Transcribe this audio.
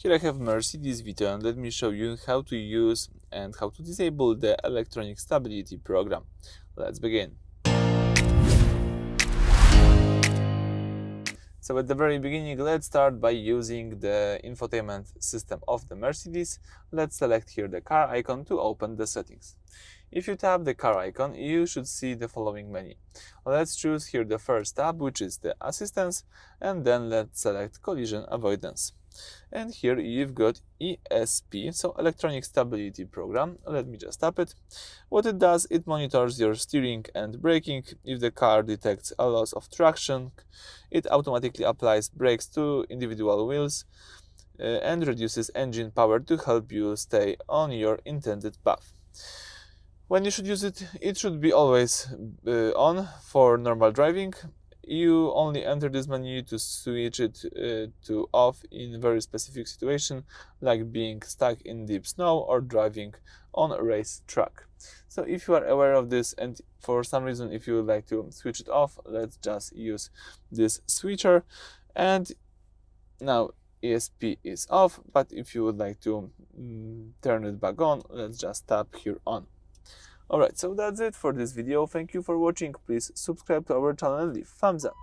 Here I have Mercedes Vito, and let me show you how to use and how to disable the electronic stability program. Let's begin. So at the very beginning, let's start by using the infotainment system of the Mercedes. Let's select here the car icon to open the settings. If you tap the car icon, you should see the following menu. Let's choose here the first tab, which is the assistance, and then let's select collision avoidance. And here you've got ESP, so electronic stability program. Let me just tap it. What it does, it monitors your steering and braking. If the car detects a loss of traction, it automatically applies brakes to individual wheels and reduces engine power to help you stay on your intended path. When you should use it, it should be always on for normal driving. You only enter this menu to switch it to off in very specific situation, like being stuck in deep snow or driving on a race track. So if you are aware of this and for some reason if you would like to switch it off, let's just use this switcher, and now ESP is off. But if you would like to turn it back on, let's just tap here on. Alright, so that's it for this video. Thank you for watching. Please subscribe to our channel and leave thumbs up.